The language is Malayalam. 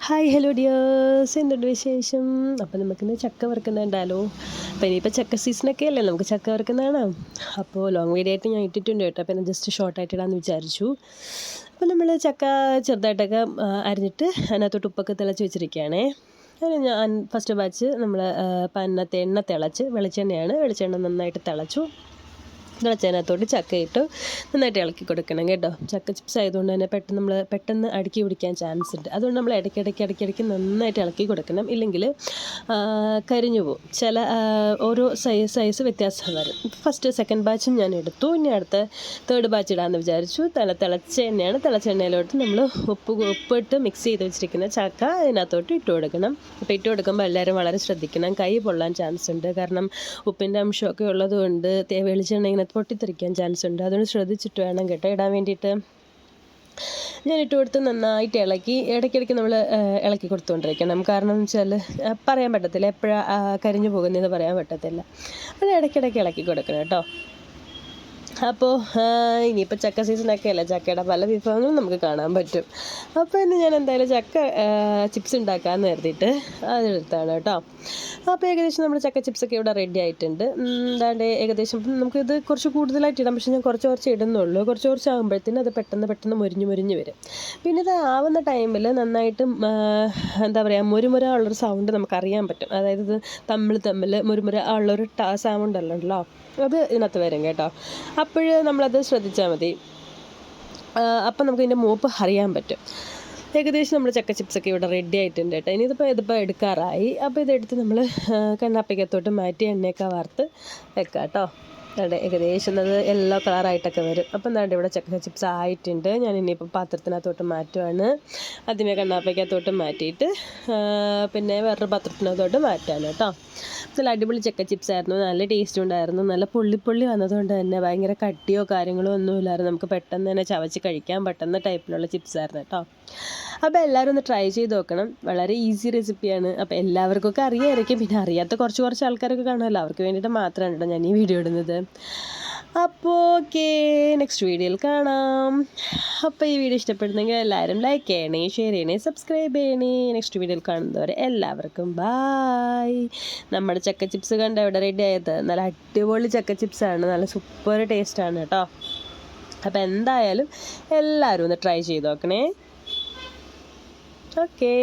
ഹായ് ഹലോ ഡിയേഴ്സ്, എന്തുണ്ട് വിശേഷം? അപ്പോൾ നമുക്കിന്ന് ചക്ക വറുക്കുന്നുണ്ടല്ലോ. അപ്പോൾ ഇനിയിപ്പോൾ ചക്ക സീസണൊക്കെ അല്ലേ, നമുക്ക് ചക്ക വറുക്കുന്നതാണ്. അപ്പോൾ ലോങ് വീഡിയോ ആയിട്ട് ഞാൻ ഇട്ടിട്ടുണ്ട് കേട്ടോ. അപ്പോൾ ഞാൻ ജസ്റ്റ് ഷോർട്ടായിട്ട് ഇടാമെന്ന് വിചാരിച്ചു. അപ്പോൾ നമ്മൾ ചക്ക ചെറുതായിട്ടൊക്കെ അരിഞ്ഞിട്ട് അതിനകത്തോട്ട് ഉപ്പൊക്കെ തിളച്ച് വെച്ചിരിക്കുകയാണേ. അതിന് ഞാൻ ഫസ്റ്റ് ബാച്ച് നമ്മൾ പന്നത്തെ എണ്ണ തിളച്ച് വെളിച്ചെണ്ണ നന്നായിട്ട് തിളച്ചു. തിളച്ചതിനകത്തോട്ട് ചക്ക ഇട്ട് നന്നായിട്ട് ഇളക്കി കൊടുക്കണം കേട്ടോ. ചക്ക ചിപ്സ് ആയതുകൊണ്ട് തന്നെ പെട്ടെന്ന് അടുക്കി പിടിക്കാൻ ചാൻസ് ഉണ്ട്. അതുകൊണ്ട് നമ്മൾ ഇടയ്ക്കിടയ്ക്ക് നന്നായിട്ട് ഇളക്കി കൊടുക്കണം. ഇല്ലെങ്കിൽ കരിഞ്ഞു പോകും. ഓരോ സൈസ് വ്യത്യാസം വരും. ഫസ്റ്റ് സെക്കൻഡ് ബാച്ചും ഞാൻ എടുത്തു. ഇനി അടുത്ത തേർഡ് ബാച്ച് ഇടാമെന്ന് വിചാരിച്ചു. തിളച്ച എണ്ണയിലോട്ട് നമ്മൾ ഉപ്പിട്ട് മിക്സ് ചെയ്ത് വെച്ചിരിക്കുന്ന ചക്ക അതിനകത്തോട്ട് ഇട്ട് കൊടുക്കണം. അപ്പോൾ ഇട്ട് കൊടുക്കുമ്പോൾ എല്ലാവരും വളരെ ശ്രദ്ധിക്കണം. കൈ പൊള്ളാൻ ചാൻസ് ഉണ്ട്. കാരണം ഉപ്പിൻ്റെ അംശമൊക്കെ ഉള്ളതുകൊണ്ട് വെളിച്ചെണ്ണ ഇങ്ങനെ പൊട്ടിത്തെറിക്കാൻ ചാൻസ് ഉണ്ട്. അതുകൊണ്ട് ശ്രദ്ധിച്ചിട്ട് വേണം കേട്ടോ ഇടാൻ വേണ്ടിയിട്ട്. ഞാൻ ഇട്ട് കൊടുത്ത് നന്നായിട്ട് ഇടയ്ക്കിടയ്ക്ക് നമ്മൾ ഇളക്കി കൊടുത്തുകൊണ്ടിരിക്കണം. കാരണം എന്ന് വെച്ചാൽ പറയാൻ പറ്റത്തില്ല, എപ്പോഴാണ് കരിഞ്ഞു പോകുന്നതെന്ന് പറയാൻ പറ്റത്തില്ല. അത് ഇടയ്ക്കിടയ്ക്ക് ഇളക്കി കൊടുക്കണം കേട്ടോ. അപ്പോൾ ഇനിയിപ്പോൾ ചക്ക സീസണൊക്കെ അല്ലേ, ചക്കയുടെ പല വിഭവങ്ങളും നമുക്ക് കാണാൻ പറ്റും. അപ്പോൾ ഇന്ന് ഞാൻ എന്തായാലും ചക്ക ചിപ്സ് ഉണ്ടാക്കാമെന്ന് കരുതിയിട്ട് അതെടുത്താണ് കേട്ടോ. അപ്പോൾ ഏകദേശം നമ്മുടെ ചക്ക ചിപ്സൊക്കെ ഇവിടെ റെഡി ആയിട്ടുണ്ട്. എന്താണ്ട് ഏകദേശം നമുക്കിത് കുറച്ച് കൂടുതലായിട്ട് ഇടാം, പക്ഷേ ഞാൻ കുറച്ച് ഇടുന്നുള്ളൂ. കുറച്ച് ആകുമ്പോഴത്തേനും അത് പെട്ടെന്ന് മുരിഞ്ഞ് വരും. പിന്നെ ഇത് ആവുന്ന ടൈമിൽ നന്നായിട്ട് എന്താ പറയുക, മുരുമുര ഉള്ളൊരു സൗണ്ട് നമുക്കറിയാൻ പറ്റും. അതായത് ഇത് തമ്മിൽ മുരുമുര ഉള്ളൊരു സൗണ്ട് ഉണ്ടല്ലോ, അത് ഇതിനകത്ത് വരും കേട്ടോ. അപ്പോൾ നമ്മളത് ശ്രദ്ധിച്ചാൽ മതി. അപ്പം നമുക്ക് ഇതിൻ്റെ മൂപ്പ് അറിയാൻ പറ്റും. ഏകദേശം നമ്മൾ ചക്ക ചിപ്സൊക്കെ ഇവിടെ റെഡി ആയിട്ടുണ്ട് കേട്ടോ. ഇതിപ്പോൾ എടുക്കാറായി. അപ്പോൾ ഇതെടുത്ത് നമ്മൾ കണ്ണാപ്പിക്കകത്തോട്ട് മാറ്റി എണ്ണയൊക്കെ വറുത്ത് വെക്കാം കേട്ടോ. അവിടെ ഏകദേശം അത് യെല്ലോ കളറായിട്ടൊക്കെ വരും. അപ്പം എന്താണ്ട് ഇവിടെ ചക്ക ചിപ്സ് ആയിട്ടുണ്ട്. ഞാൻ ഇനിയിപ്പോൾ പാത്രത്തിനകത്തോട്ട് മാറ്റുവാണ്. ആദ്യമേ കണ്ണാപ്പിക്കകത്തോട്ട് മാറ്റിയിട്ട് പിന്നെ വേറൊരു പാത്രത്തിനകത്തോട്ട് മാറ്റാണ് കേട്ടോ. നല്ല അടിപൊളി ചക്ക ചിപ്സ് ആയിരുന്നു. നല്ല ടേസ്റ്റ് ഉണ്ടായിരുന്നു. നല്ല പൊള്ളി വന്നതുകൊണ്ട് തന്നെ ഭയങ്കര കട്ടിയോ കാര്യങ്ങളോ ഒന്നുമില്ലായിരുന്നു. നമുക്ക് പെട്ടെന്ന് തന്നെ ചവച്ച് കഴിക്കാൻ പറ്റുന്ന ടൈപ്പിലുള്ള ചിപ്സ് ആയിരുന്നു കേട്ടോ. അപ്പോൾ എല്ലാവരും ഒന്ന് ട്രൈ ചെയ്ത് നോക്കണം. വളരെ ഈസി റെസിപ്പിയാണ്. അപ്പോൾ എല്ലാവർക്കൊക്കെ അറിയാമായിരിക്കും. പിന്നെ അറിയാത്ത കുറച്ച് ആൾക്കാരൊക്കെ കാണുമല്ലോ, അവർക്ക് വേണ്ടിയിട്ട് മാത്രമാണ് കേട്ടോ ഞാൻ ഈ വീഡിയോ ഇടുന്നത്. അപ്പോൾ ഓക്കെ, നെക്സ്റ്റ് വീഡിയോയിൽ കാണാം. അപ്പോൾ ഈ വീഡിയോ ഇഷ്ടപ്പെടുന്നെങ്കിൽ എല്ലാവരും ലൈക്ക് ചെയ്യണേ, ഷെയർ ചെയ്യണേ, സബ്സ്ക്രൈബ് ചെയ്യണേ. നെക്സ്റ്റ് വീഡിയോയിൽ കാണുന്നവരെ എല്ലാവർക്കും ബായ്. നമ്മുടെ ചക്ക ചിപ്സ് കണ്ട ഇവിടെ റെഡി ആയത് നല്ല അടിപൊളി ചക്ക ചിപ്സാണ്. നല്ല സൂപ്പർ ടേസ്റ്റാണ് കേട്ടോ. അപ്പോൾ എന്തായാലും എല്ലാവരും ഒന്ന് ട്രൈ ചെയ്ത് നോക്കണേ. ഓക്കേ.